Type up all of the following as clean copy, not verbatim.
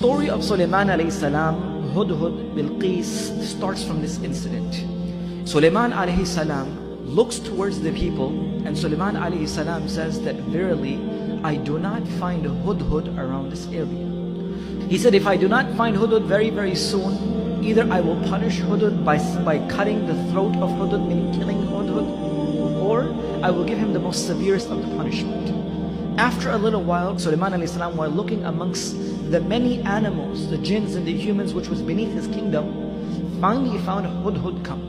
story of Sulaiman alayhi salam, Hudhud, Bilqis, starts from this incident. Sulaiman alayhi salam looks towards the people, and Sulaiman alayhi salam says that verily I do not find Hudhud around this area. He said, if I do not find Hudhud very, very soon, either I will punish Hudhud by cutting the throat of Hudhud, meaning killing Hudhud, or I will give him the most severest of the punishment. After a little while, Sulaiman alayhi salam, while looking amongst the many animals, the jinns and the humans which was beneath his kingdom, finally found Hudhud come.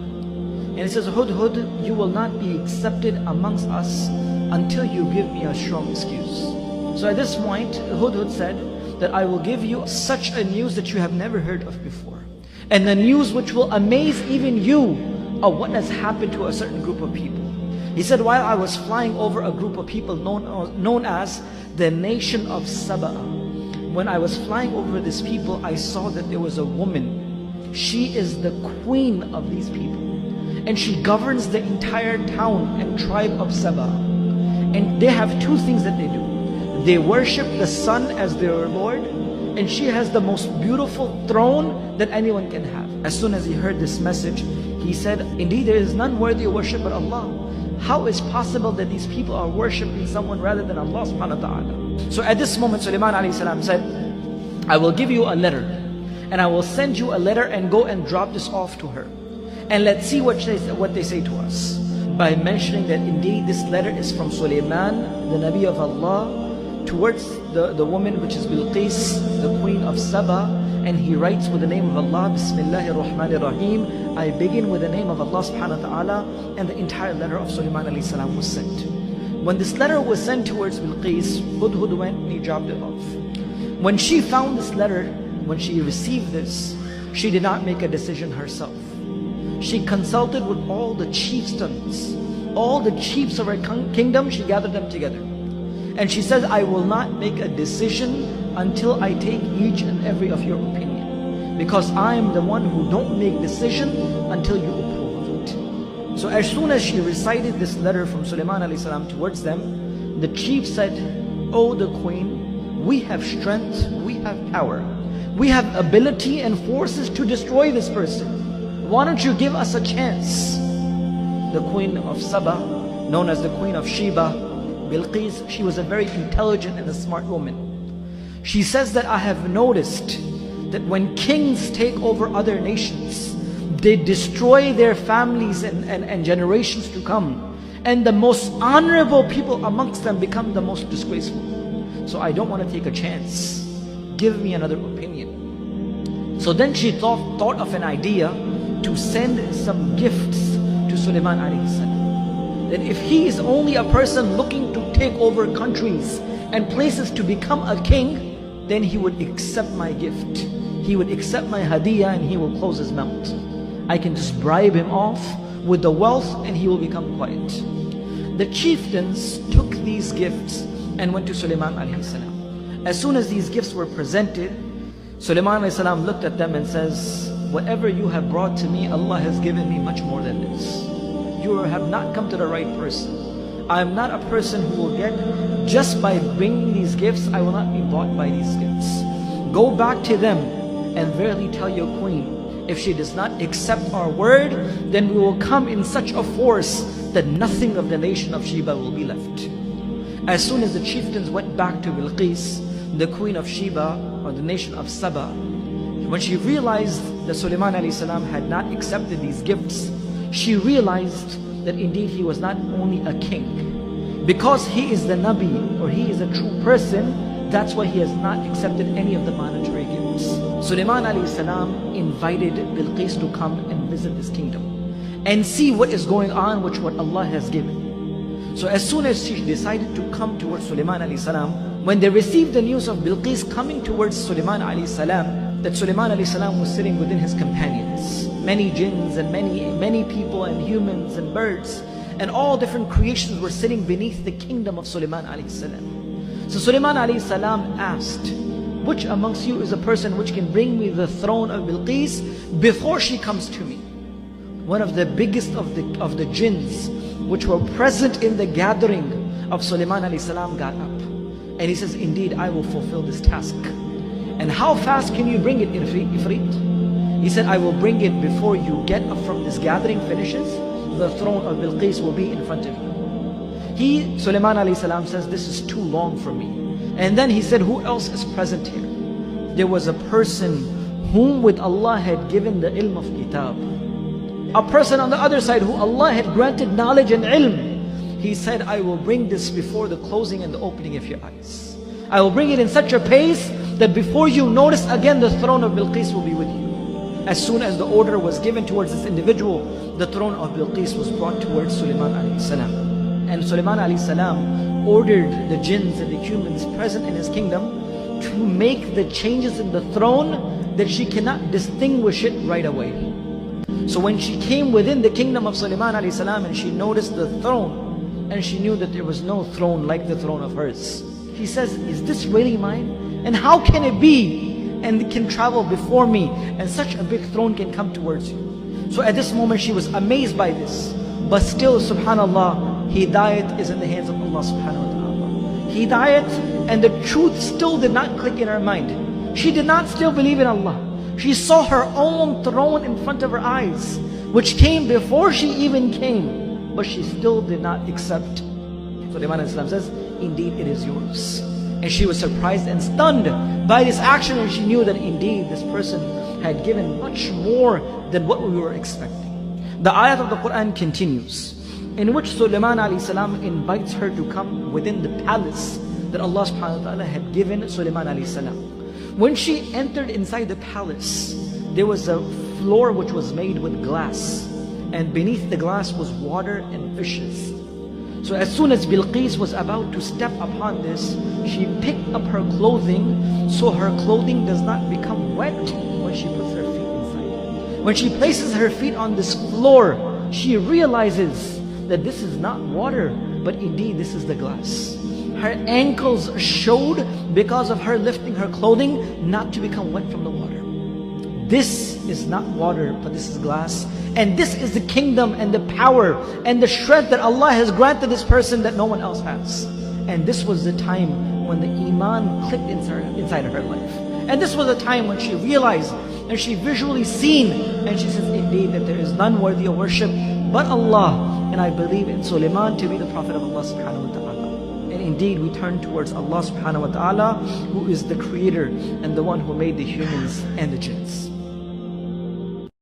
And he says, Hudhud, you will not be accepted amongst us until you give me a strong excuse. So at this point, Hudhud said that I will give you such a news that you have never heard of before. And the news which will amaze even you of what has happened to a certain group of people. He said, while I was flying over a group of people known as the nation of Saba, when I was flying over this people, I saw that there was a woman. She is the queen of these people. And she governs the entire town and tribe of Saba. And they have two things that they do. They worship the sun as their Lord, and she has the most beautiful throne that anyone can have. As soon as he heard this message, he said, indeed there is none worthy of worship but Allah. How is possible that these people are worshipping someone rather than Allah subhanahu wa ta'ala? So at this moment, Sulaiman alayhi salam said, I will give you a letter, and I will send you a letter and go and drop this off to her. And let's see what they say to us. By mentioning that indeed this letter is from Sulaiman, the Nabi of Allah, towards the woman which is Bilqis, the queen of Saba. And he writes with the name of Allah, Bismillahir Rahmanir Rahim. I begin with the name of Allah subhanahu wa ta'ala. And the entire letter of Sulaiman alayhi salam was sent. When this letter was sent towards Bilqis, Hudhud went and he dropped it off. When she found this letter, when she received this, she did not make a decision herself. She consulted with all the chieftains, all the chiefs of her kingdom. She gathered them together. And she says, I will not make a decision until I take each and every of your opinion. Because I am the one who don't make decision until you approve of it. So as soon as she recited this letter from Sulaiman alayhi salam towards them, the chief said, O the queen, we have strength, we have power. We have ability and forces to destroy this person. Why don't you give us a chance? The queen of Saba, known as the queen of Sheba, Bilqis, she was a very intelligent and a smart woman. She says that I have noticed that when kings take over other nations, they destroy their families and generations to come. And the most honorable people amongst them become the most disgraceful. So I don't want to take a chance. Give me another opinion. So then she thought of an idea to send some gifts to Sulaiman alayhi salam. That if he is only a person looking to take over countries and places to become a king, then he would accept my gift. He would accept my hadiyah and he will close his mouth. I can just bribe him off with the wealth and he will become quiet. The chieftains took these gifts and went to Sulaiman alayhi salam. As soon as these gifts were presented, Sulaiman alayhi salam looked at them and says, whatever you have brought to me, Allah has given me much more than this. You have not come to the right person. I am not a person who will get, just by bringing these gifts, I will not be bought by these gifts. Go back to them and verily tell your queen, if she does not accept our word, then we will come in such a force that nothing of the nation of Sheba will be left. As soon as the chieftains went back to Bilqis, the queen of Sheba, or the nation of Saba, when she realized that Sulaiman alayhi salam had not accepted these gifts, she realized that indeed he was not only a king. Because he is the Nabi, or he is a true person, that's why he has not accepted any of the monetary gifts. Sulaiman alayhi salam invited Bilqis to come and visit this kingdom and see what is going on with what Allah has given. So as soon as she decided to come towards Sulaiman alayhi salam, when they received the news of Bilqis coming towards Sulaiman alayhi salam, that Sulaiman alayhi salam was sitting within his companions, many jinns and many people and humans and birds and all different creations were sitting beneath the kingdom of Sulaiman alayhi salam. So Sulaiman alayhi salam asked, which amongst you is a person which can bring me the throne of Bilqis before she comes to me? One of the biggest of the jinns which were present in the gathering of Sulaiman alayhi salam got up and he says, indeed I will fulfill this task. And how fast can you bring it, Ifrit? He said, I will bring it before you get up from this gathering finishes. The throne of Bilqis will be in front of you. Sulaiman alayhi salam says, this is too long for me. And then he said, who else is present here? There was a person whom with Allah had given the ilm of kitab. A person on the other side who Allah had granted knowledge and ilm. He said, I will bring this before the closing and the opening of your eyes. I will bring it in such a pace that before you notice again, the throne of Bilqis will be with you. As soon as the order was given towards this individual, the throne of Bilqis was brought towards Sulaiman alayhi salam. And Sulaiman alayhi salam ordered the jinns and the humans present in his kingdom to make the changes in the throne that she cannot distinguish it right away. So when she came within the kingdom of Sulaiman alayhi salam and she noticed the throne, and she knew that there was no throne like the throne of hers, she says, is this really mine? And how can it be? And it can travel before me, and such a big throne can come towards you. So at this moment she was amazed by this. But still, subhanAllah, Hidayat is in the hands of Allah subhanahu wa ta'ala. Hidayat and the truth still did not click in her mind. She did not still believe in Allah. She saw her own throne in front of her eyes, which came before she even came. But she still did not accept. Sulaiman alayhi salam says, indeed it is yours. And she was surprised and stunned by this action, and she knew that indeed this person had given much more than what we were expecting. The ayat of the Quran continues, in which Sulaiman alayhi salam invites her to come within the palace that Allah subhanahu wa ta'ala had given Sulaiman alayhi salam. When she entered inside the palace, there was a floor which was made with glass, and beneath the glass was water and fishes. So as soon as Bilqis was about to step upon this, she picked up her clothing so her clothing does not become wet when she puts her feet inside. When she places her feet on this floor, she realizes that this is not water, but indeed this is the glass. Her ankles showed because of her lifting her clothing not to become wet from the water. This is not water, but this is glass. And this is the kingdom and the power and the strength that Allah has granted this person that no one else has. And this was the time when the iman clicked inside her life. And this was the time when she realized and she visually seen, and she says, indeed that there is none worthy of worship but Allah. And I believe in Sulaiman to be the Prophet of Allah subhanahu wa ta'ala. And indeed we turn towards Allah subhanahu wa ta'ala, who is the creator and the one who made the humans and the jinns.